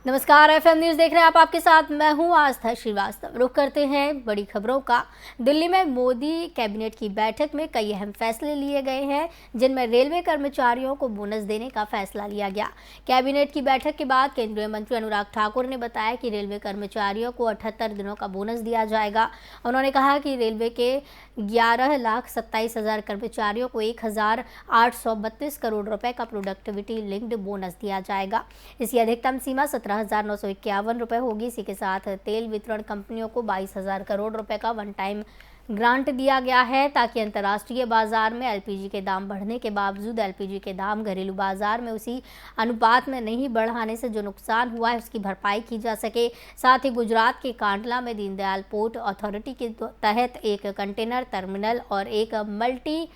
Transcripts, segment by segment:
नमस्कार, FM news देख रहे हैं आप। आपके साथ मैं हूं आस्था श्रीवास्तव। रुख करते हैं बड़ी खबरों का। दिल्ली में मोदी कैबिनेट की बैठक में कई अहम फैसले लिए गए हैं, जिनमें रेलवे कर्मचारियों को बोनस देने का फैसला लिया गया। कैबिनेट की बैठक के बाद केंद्रीय मंत्री अनुराग ठाकुर ने बताया कि रेलवे कर्मचारियों को 78 दिनों का बोनस दिया जाएगा। उन्होंने कहा कि रेलवे के 11,27,000 कर्मचारियों को 1,832 करोड़ रुपए का प्रोडक्टिविटी लिंक्ड बोनस दिया जाएगा। इसकी अधिकतम सीमा 17,951 रुपये होगी। इसी के साथ तेल वितरण कंपनियों को 22,000 करोड़ रुपए का वन टाइम ग्रांट दिया गया है, ताकि अंतर्राष्ट्रीय बाजार में एलपीजी के दाम बढ़ने के बावजूद एलपीजी के दाम घरेलू बाजार में उसी अनुपात में नहीं बढ़ाने से जो नुकसान हुआ है उसकी भरपाई की जा सके। साथ ही गुजरात के कांडला में दीनदयाल पोर्ट अथॉरिटी के तहत एक कंटेनर टर्मिनल और एक मल्टी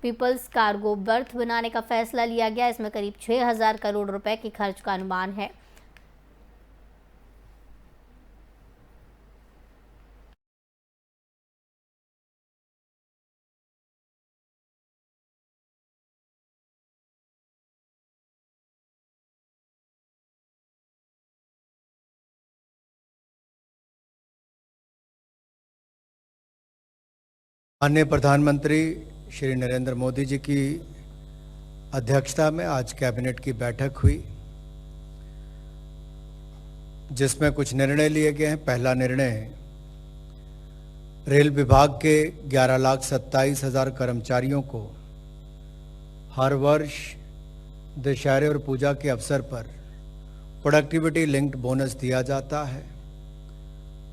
पीपल्स कार्गो बर्थ बनाने का फैसला लिया गया। इसमें करीब 6,000 करोड़ रुपए के खर्च का अनुमान है। माननीय प्रधानमंत्री श्री नरेंद्र मोदी जी की अध्यक्षता में आज कैबिनेट की बैठक हुई, जिसमें कुछ निर्णय लिए गए हैं। पहला निर्णय, रेल विभाग के 11,27,000 कर्मचारियों को हर वर्ष दशहरे और पूजा के अवसर पर प्रोडक्टिविटी लिंक्ड बोनस दिया जाता है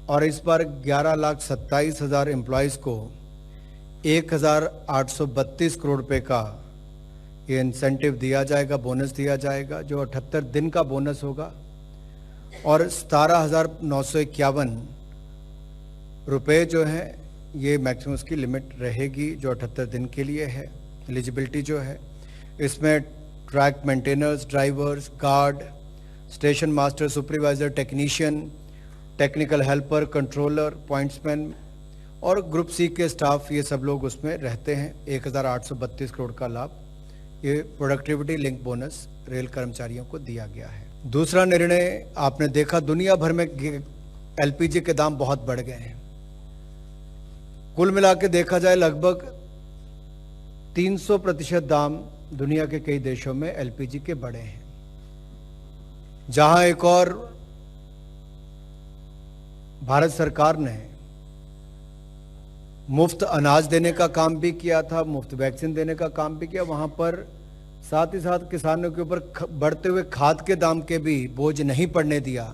और इस बार 11,27,000 एम्प्लॉयज़ को 1,832 करोड़ रुपए का ये इंसेंटिव दिया जाएगा, बोनस दिया जाएगा, जो 78 दिन का बोनस होगा और 17,951 रुपए जो है ये मैक्सिमम उसकी लिमिट रहेगी, जो 78 दिन के लिए है। एलिजिबिलिटी जो है इसमें track maintainers, drivers, guard, station master, supervisor, technician, technical helper, controller, pointsman और ग्रुप सी के स्टाफ, ये सब लोग उसमें रहते हैं। 1,832 करोड़ का लाभ ये प्रोडक्टिविटी लिंक बोनस रेल कर्मचारियों को दिया गया है। दूसरा निर्णय, आपने देखा दुनिया भर में एलपीजी के दाम बहुत बढ़ गए हैं। कुल मिला के देखा जाए लगभग 300% दाम दुनिया के कई देशों में एलपीजी के बढ़े हैं। जहां एक और भारत सरकार ने मुफ्त अनाज देने का काम भी किया था, मुफ्त वैक्सीन देने का काम भी किया, वहां पर साथ ही साथ किसानों के ऊपर बढ़ते हुए खाद के दाम के भी बोझ नहीं पड़ने दिया।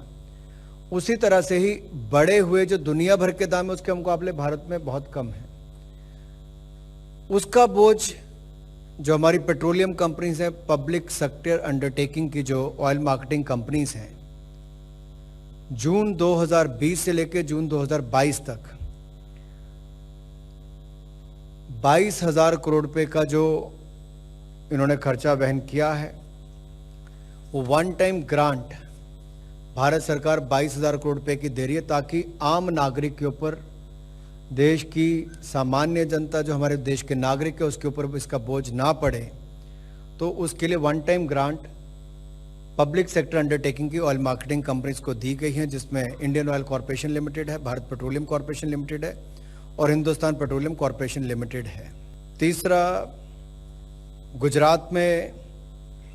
उसी तरह से ही बढ़े हुए जो दुनिया भर के दाम है उसके मुकाबले भारत में बहुत कम है, उसका बोझ जो हमारी पेट्रोलियम कंपनीज हैं, पब्लिक सेक्टर अंडरटेकिंग की जो ऑयल मार्केटिंग कंपनीज हैं, जून 2020 से लेकर जून 2022 तक 22,000 करोड़ रुपए का जो इन्होंने खर्चा वहन किया है, वो वन टाइम ग्रांट भारत सरकार 22,000 करोड़ रुपए की दे रही है, ताकि आम नागरिक के ऊपर, देश की सामान्य जनता जो हमारे देश के नागरिक है उसके ऊपर इसका बोझ ना पड़े। तो उसके लिए one time grant public sector undertaking की ऑयल मार्केटिंग कंपनीज को दी गई हैं, जिसमें इंडियन ऑयल कॉरपोरेशन लिमिटेड है, भारत पेट्रोलियम कॉरपोरेशन लिमिटेड है और हिंदुस्तान पेट्रोलियम कॉरपोरेशन लिमिटेड है। तीसरा, गुजरात में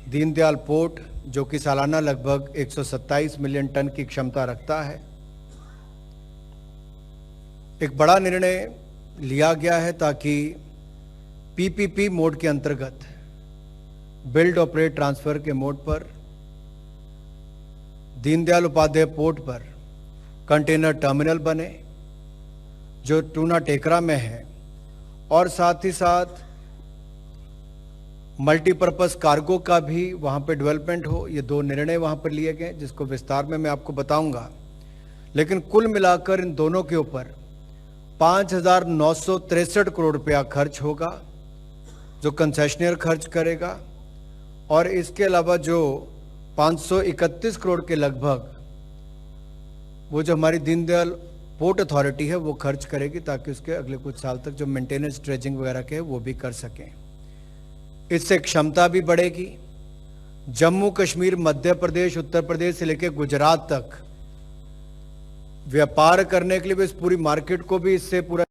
दीनदयाल पोर्ट, जो कि सालाना लगभग 127 मिलियन टन की क्षमता रखता है, एक बड़ा निर्णय लिया गया है ताकि पीपीपी मोड के अंतर्गत, बिल्ड ऑपरेट ट्रांसफर के मोड पर दीनदयाल उपाध्याय पोर्ट पर कंटेनर टर्मिनल बने, जो टूना टेकरा में है, और साथ ही साथ मल्टीपर्पस कार्गो का भी वहाँ पे डेवलपमेंट हो। ये दो निर्णय वहाँ पर लिए गए, जिसको विस्तार में मैं आपको बताऊंगा। लेकिन कुल मिलाकर इन दोनों के ऊपर 5,963 करोड़ रुपया खर्च होगा, जो कंसेशनियर खर्च करेगा, और इसके अलावा जो 531 करोड़ के लगभग वो जो हमारी दीनदयाल पोर्ट अथॉरिटी है वो खर्च करेगी, ताकि उसके अगले कुछ साल तक जो मेंटेनेंस, ड्रेजिंग वगैरह के है वो भी कर सकें। इससे क्षमता भी बढ़ेगी, जम्मू कश्मीर, मध्य प्रदेश, उत्तर प्रदेश से लेकर गुजरात तक व्यापार करने के लिए भी इस पूरी मार्केट को भी इससे पूरा।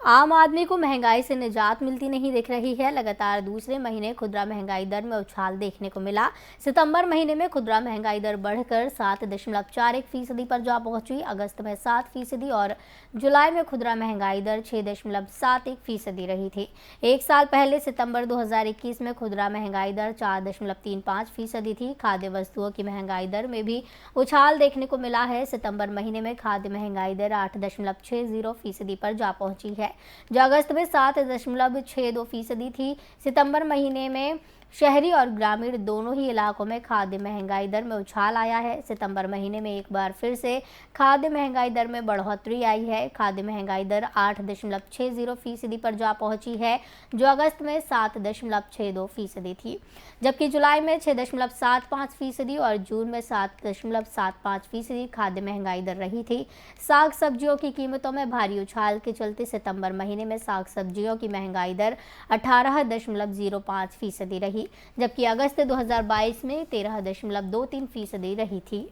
आम आदमी को महंगाई से निजात मिलती नहीं दिख रही है। लगातार दूसरे महीने खुदरा महंगाई दर में उछाल देखने को मिला। सितंबर महीने में खुदरा महंगाई दर बढ़कर 7.41% पर जा पहुंची। अगस्त में 7% और जुलाई में खुदरा महंगाई दर 6.71% रही थी। एक साल पहले सितंबर 2021 में खुदरा महंगाई दर 4.35% थी। खाद्य वस्तुओं की महंगाई दर में भी उछाल देखने को मिला है। सितंबर महीने में खाद्य महंगाई दर 8.60% पर जा पहुंची है, जो अगस्त में 7.62% थी। सितंबर महीने में शहरी और ग्रामीण दोनों ही इलाकों में खाद्य महंगाई दर में उछाल आया है। सितंबर महीने में एक बार फिर से खाद्य महंगाई दर में बढ़ोतरी आई है। खाद्य महंगाई दर 8.60% पर जा पहुंची है, जो अगस्त में 7.62% थी, जबकि जुलाई में 6.75% और जून में 7.75% खाद्य महंगाई दर रही थी। साग सब्जियों की कीमतों में भारी उछाल के चलते सितंबर महीने में साग सब्जियों की महंगाई दर 18.05% रही, जबकि अगस्त 2022 में 13.23% रही थी।